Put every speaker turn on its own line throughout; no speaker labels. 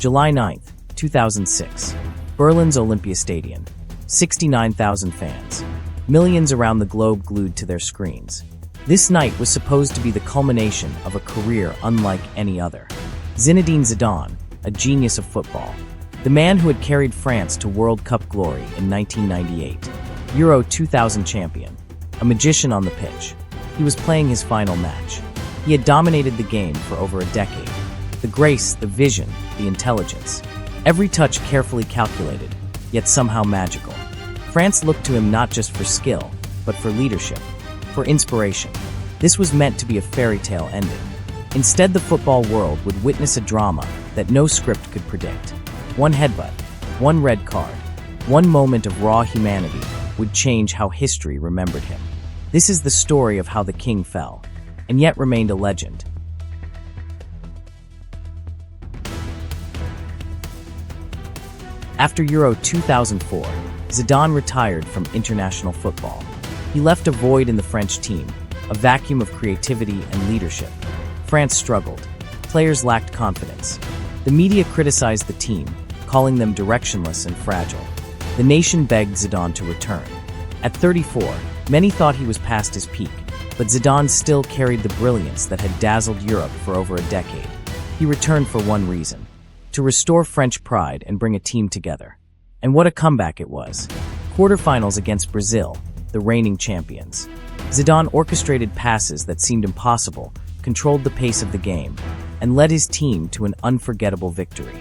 July 9th, 2006. Berlin's Olympiastadion. 69,000 fans. Millions around the globe glued to their screens. This night was supposed to be the culmination of a career unlike any other. Zinedine Zidane, a genius of football. The man who had carried France to World Cup glory in 1998. Euro 2000 champion. A magician on the pitch. He was playing his final match. He had dominated the game for over a decade. The grace, the vision, the intelligence. Every touch carefully calculated, yet somehow magical. France looked to him not just for skill, but for leadership, for inspiration. This was meant to be a fairy tale ending. Instead, the football world would witness a drama that no script could predict. One headbutt, one red card, one moment of raw humanity would change how history remembered him. This is the story of how the king fell, and yet remained a legend. After Euro 2004, Zidane retired from international football. He left a void in the French team, a vacuum of creativity and leadership. France struggled. Players lacked confidence. The media criticized the team, calling them directionless and fragile. The nation begged Zidane to return. At 34, many thought he was past his peak, but Zidane still carried the brilliance that had dazzled Europe for over a decade. He returned for one reason: to restore French pride and bring a team together. And what a comeback it was. Quarterfinals against Brazil, the reigning champions. Zidane orchestrated passes that seemed impossible, controlled the pace of the game, and led his team to an unforgettable victory.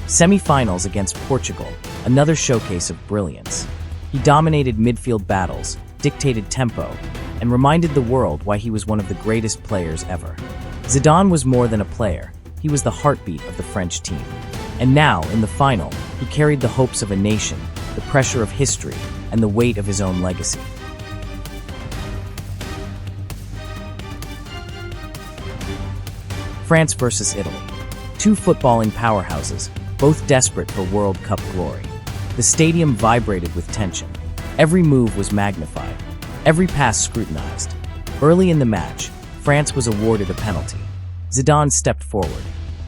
Semi-finals against Portugal, another showcase of brilliance. He dominated midfield battles, dictated tempo, and reminded the world why he was one of the greatest players ever. Zidane was more than a player. He was the heartbeat of the French team. And now, in the final, he carried the hopes of a nation, the pressure of history, and the weight of his own legacy. France versus Italy. Two footballing powerhouses, both desperate for World Cup glory. The stadium vibrated with tension. Every move was magnified. Every pass scrutinized. Early in the match, France was awarded a penalty. Zidane stepped forward,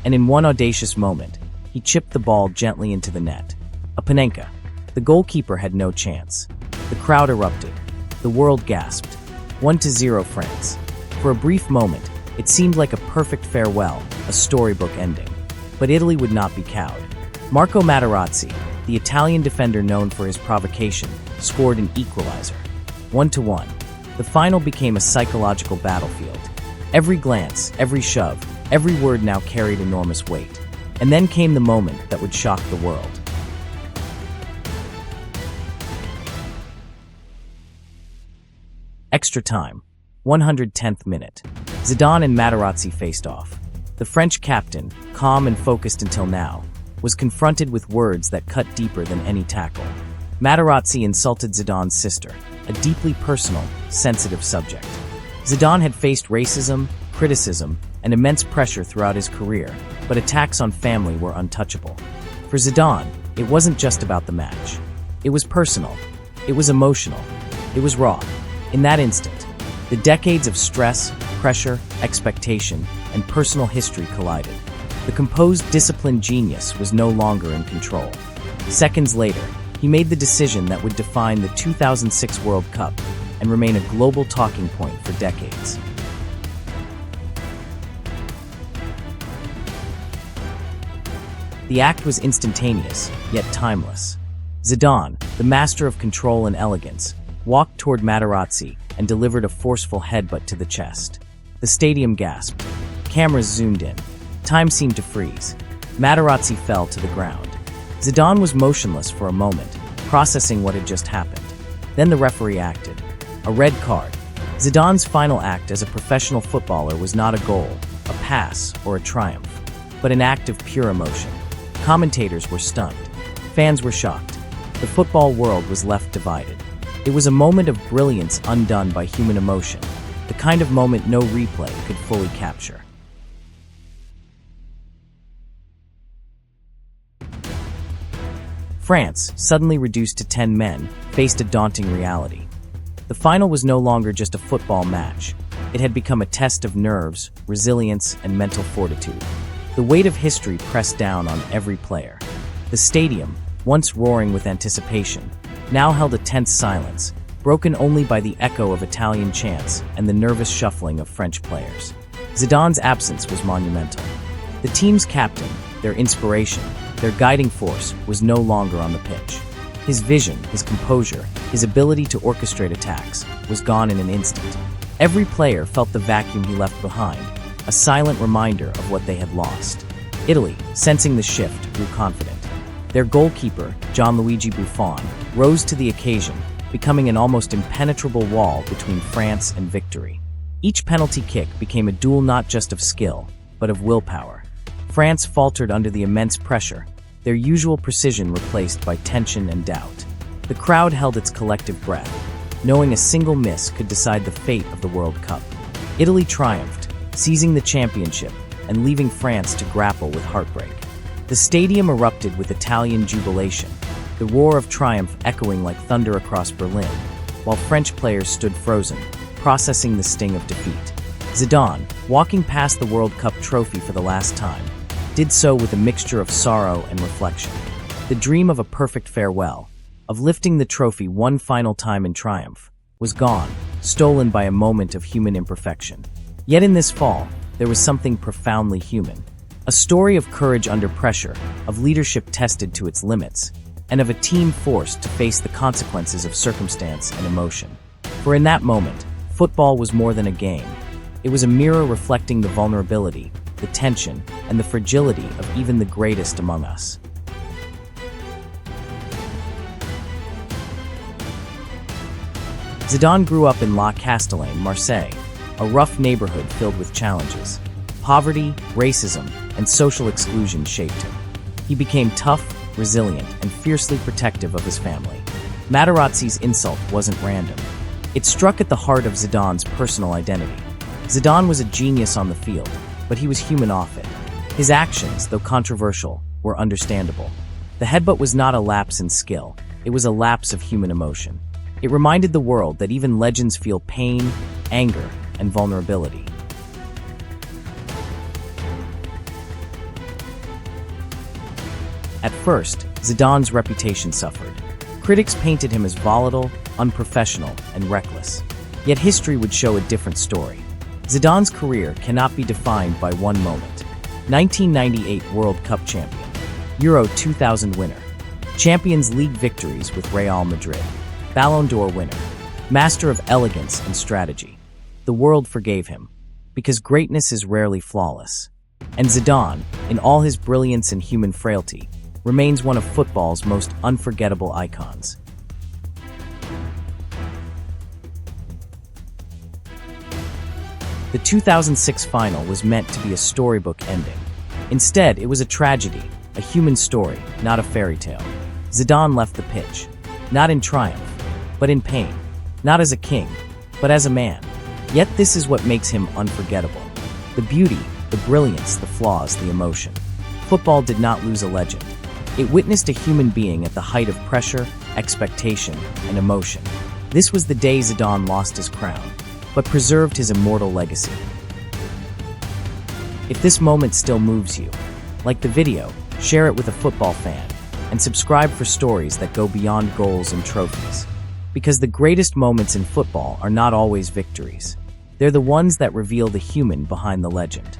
and in one audacious moment, he chipped the ball gently into the net. A PANENKA. The goalkeeper had no chance. The crowd erupted. The world gasped. 1-0 France. For a brief moment, it seemed like a perfect farewell, a storybook ending. But Italy would not be cowed. Marco Materazzi, the Italian defender known for his provocation, scored an equalizer. 1-1. The final became a psychological battlefield. Every glance, every shove, every word now carried enormous weight. And then came the moment that would shock the world. Extra time. 110th minute. Zidane and Materazzi faced off. The French captain, calm and focused until now, was confronted with words that cut deeper than any tackle. Materazzi insulted Zidane's sister, a deeply personal, sensitive subject. Zidane had faced racism, criticism, and immense pressure throughout his career, but attacks on family were untouchable. For Zidane, it wasn't just about the match. It was personal. It was emotional. It was raw. In that instant, the decades of stress, pressure, expectation, and personal history collided. The composed, disciplined genius was no longer in control. Seconds later, he made the decision that would define the 2006 World Cup and remain a global talking point for decades. The act was instantaneous, yet timeless. Zidane, the master of control and elegance, walked toward Materazzi and delivered a forceful headbutt to the chest. The stadium gasped. Cameras zoomed in. Time seemed to freeze. Materazzi fell to the ground. Zidane was motionless for a moment, processing what had just happened. Then the referee acted. A red card. Zidane's final act as a professional footballer was not a goal, a pass, or a triumph, but an act of pure emotion. Commentators were stunned. Fans were shocked. The football world was left divided. It was a moment of brilliance undone by human emotion, the kind of moment no replay could fully capture. France, suddenly reduced to 10 men, faced a daunting reality. The final was no longer just a football match. It had become a test of nerves, resilience, and mental fortitude. The weight of history pressed down on every player. The stadium, once roaring with anticipation, now held a tense silence, broken only by the echo of Italian chants and the nervous shuffling of French players. Zidane's absence was monumental. The team's captain, their inspiration, their guiding force, was no longer on the pitch. His vision, his composure, his ability to orchestrate attacks was gone in an instant. Every player felt the vacuum he left behind, a silent reminder of what they had lost. Italy, sensing the shift, grew confident. Their goalkeeper, Gianluigi Buffon, rose to the occasion, becoming an almost impenetrable wall between France and victory. Each penalty kick became a duel not just of skill, but of willpower. France faltered under the immense pressure, their usual precision replaced by tension and doubt. The crowd held its collective breath, knowing a single miss could decide the fate of the World Cup. Italy triumphed, seizing the championship and leaving France to grapple with heartbreak. The stadium erupted with Italian jubilation, the roar of triumph echoing like thunder across Berlin, while French players stood frozen, processing the sting of defeat. Zidane, walking past the World Cup trophy for the last time, did so with a mixture of sorrow and reflection. The dream of a perfect farewell, of lifting the trophy one final time in triumph, was gone, stolen by a moment of human imperfection. Yet in this fall, there was something profoundly human. A story of courage under pressure, of leadership tested to its limits, and of a team forced to face the consequences of circumstance and emotion. For in that moment, football was more than a game. It was a mirror reflecting the vulnerability, the tension, and the fragility of even the greatest among us. Zidane grew up in La Castellane, Marseille, a rough neighborhood filled with challenges. Poverty, racism, and social exclusion shaped him. He became tough, resilient, and fiercely protective of his family. Materazzi's insult wasn't random. It struck at the heart of Zidane's personal identity. Zidane was a genius on the field, but he was human off it. His actions, though controversial, were understandable. The headbutt was not a lapse in skill, it was a lapse of human emotion. It reminded the world that even legends feel pain, anger, and vulnerability. At first, Zidane's reputation suffered. Critics painted him as volatile, unprofessional, and reckless. Yet history would show a different story. Zidane's career cannot be defined by one moment. 1998 World Cup champion, Euro 2000 winner, Champions League victories with Real Madrid, Ballon d'Or winner, master of elegance and strategy. The world forgave him, because greatness is rarely flawless. And Zidane, in all his brilliance and human frailty, remains one of football's most unforgettable icons. The 2006 final was meant to be a storybook ending. Instead, it was a tragedy, a human story, not a fairy tale. Zidane left the pitch, not in triumph, but in pain, not as a king, but as a man. Yet this is what makes him unforgettable. The beauty, the brilliance, the flaws, the emotion. Football did not lose a legend. It witnessed a human being at the height of pressure, expectation, and emotion. This was the day Zidane lost his crown, but preserved his immortal legacy. If this moment still moves you, like the video, share it with a football fan, and subscribe for stories that go beyond goals and trophies. Because the greatest moments in football are not always victories. They're the ones that reveal the human behind the legend.